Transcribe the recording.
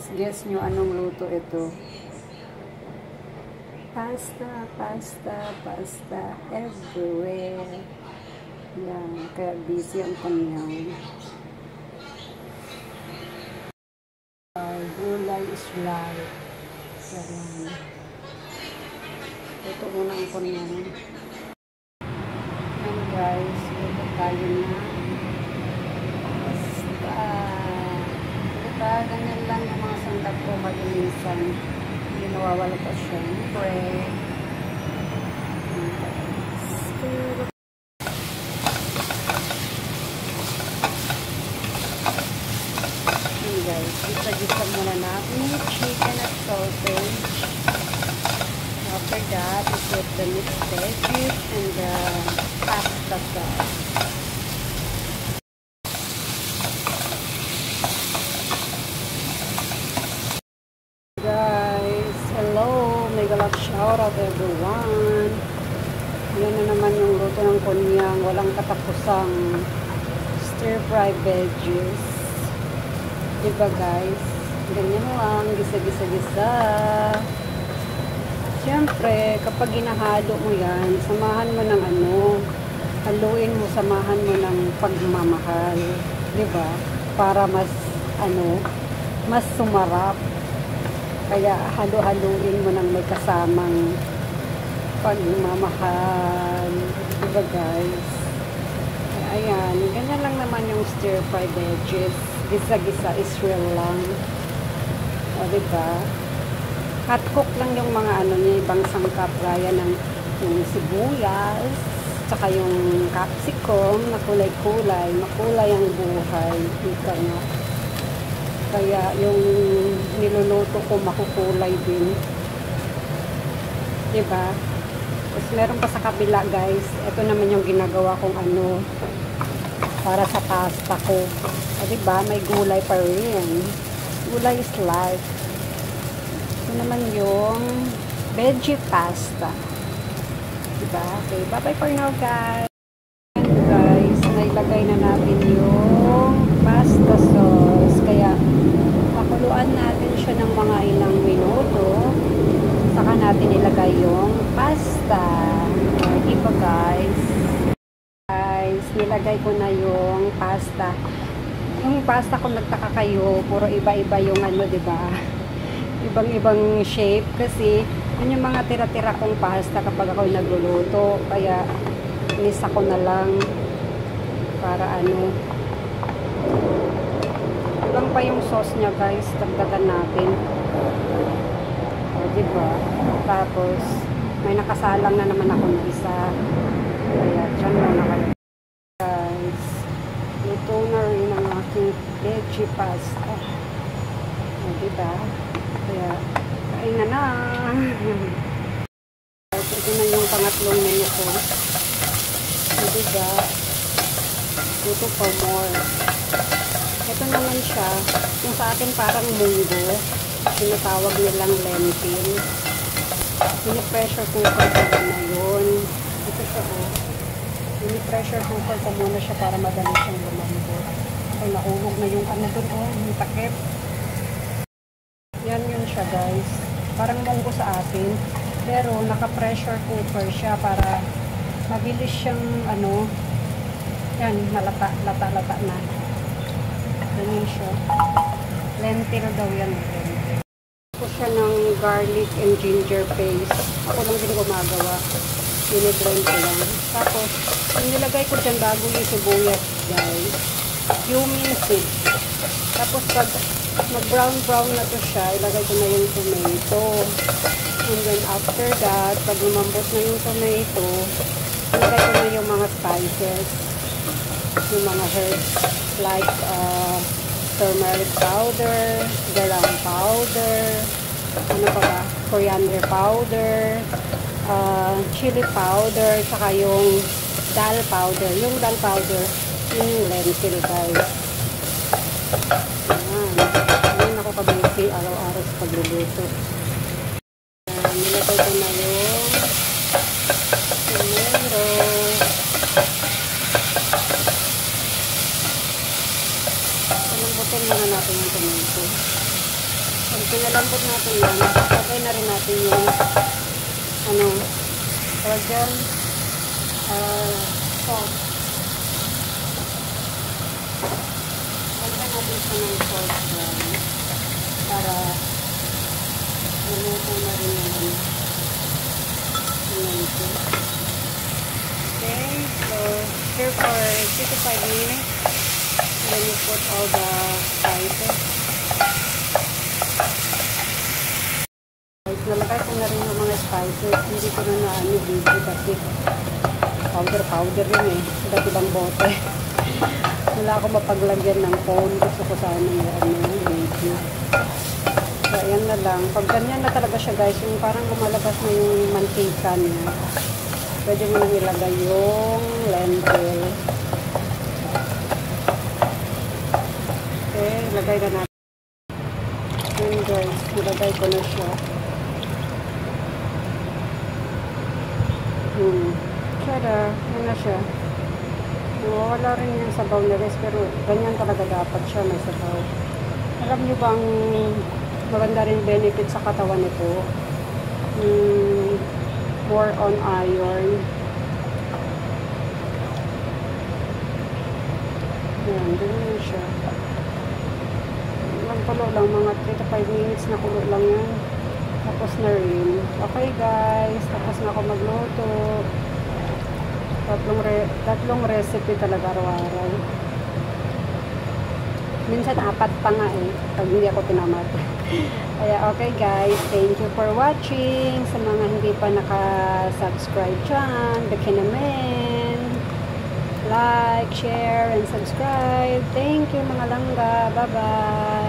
guys, guess nyo anong luto ito. Pasta, pasta, pasta everywhere. Yan, kaya busy ang kanyang. Gulay is life. Yan. Ito muna ang kanyang. Yan guys, ito tayo na. Pasta. Diba, ganyan lang yung mga sandap ko malinisan. Hindi nawawala pa siya. Bread. Guys, gisa-gisa muna natin yung chicken at sausage. After that, we put the mixed veggies and the pasta sauce. Guys, hello! Mega love shout out everyone! Yan na naman yung luto ng konyang walang katapusang stir-fry veggies. Diba guys? Ganyan lang. Gisa-gisa-gisa. Siyempre, kapag ginahalo mo yan, samahan mo ng haluin mo, samahan mo ng pagmamahal. Diba? Para mas, mas sumarap. Kaya halo-haluin mo ng may kasamang pagmamahal. Diba guys? Ayan. Ganyan lang naman yung stir-fry veggies. Gisa-gisa is real lang. O, diba? Hot cook lang yung mga niya, ibang sangkap gaya ng yung sibuyas, tsaka yung capsicum na kulay-kulay. Makulay ang buhay. Ika nga. Kaya yung niluluto ko makukulay din. Diba? Tapos meron pa sa kabila guys. Ito naman yung ginagawa kong para sa pasta ko. O, diba? May gulay pa rin. Gulay is life. Ito naman yung veggie pasta. Diba? Okay, bye-bye for now, guys. And guys, nailagay na natin yung pasta sauce. Kaya, pakuluan natin siya ng mga ilang minuto. Saka natin ilagay yung pasta. O, diba, guys? Nilagay ko na yung pasta. Yung pasta kung nagtaka kayo, puro iba-iba yung diba? Ibang-ibang shape kasi yun yung mga tira-tira kong pasta kapag ako nagluluto. Kaya nisa ko na lang para Ilang pa yung sauce niya guys, dagdagan natin. O, diba? Tapos may nakasalang na naman ako na isa. Kaya dyan na kayo. Guys, luto na rin ang aking veggie pasta. O, diba? Kaya, kain na na. Guys, ito na yung pangatlong menu ko. O, diba? Luto for more. Ito naman siya, yung sa akin parang munggo. Tinatawag nilang lentil. Pini-pressure cooker ko na yun. Ito siya Pini-pressure cooker ko muna siya para madali siyang lumambot. Ay, nahulog na yung doon, yung takip. Yan yun siya guys. Parang munggo sa atin. Pero naka-pressure cooker siya para mabilis siyang yan, lata na. Ganyan siya. Lentil daw yan. Ako siya ng garlic and ginger paste. Ako lang din gumagawa. Piniblend ko lang. Tapos, nilagay ko dyan bago yung sibuyas, guys. Cumin seed. Tapos, pag mag-brown na to siya, ilagay ko na yung tomato. And then, after that, pag lumambot na yung tomato, ilagay ko na yung mga spices. Yung mga herbs like turmeric powder, garam powder, coriander powder, chili powder, saka yung dal powder. Yung dal powder, yung lentil guys. Ayan ako kabisi araw-araw sa pagluluto. Nilagay ko na yung tomato. Palambutin muna natin yung tomato. Pag pinalambot natin yan, lagay na rin natin yung ano, tawag dyan, salt. Lagyan natin siya ng salt dyan para lumuto na rin yung ito. Okay, so here for 3 to 5 minutes. Then you put all the spices. Nalagay ko na rin yung mga spices. Hindi ko na ano video kasi powder yun eh. Iba't ibang bote. Wala ako mapaglagyan ng phone. Gusto ko sana yung video. So, ayan na lang. Pag ganyan na talaga siya guys, yung parang lumalabas na yung mantika niya. Pwede mo nang ilagay yung lentil. Okay, ilagay na natin. Ayan guys, ilagay ko na siya. Tada, yan na siya. Wala rin yung sabaw na guys, pero ganyan talaga dapat siya, may sabaw. Alam nyo bang maganda rin benefit sa katawan nito? More on iron. Yan, ganyan siya. Kulo lang, mga 3 to 5 minutes na kulo lang yan. Tapos na rin. Okay guys, tapos na ako magluto. Tatlong recipe talaga araw-araw. Minsan 4 pa nga eh, pag hindi ako tinamad. Kaya okay guys, thank you for watching. Sa mga hindi pa naka-subscribe dyan, Bekinamen. Like, share, and subscribe. Thank you mga langga. Bye-bye.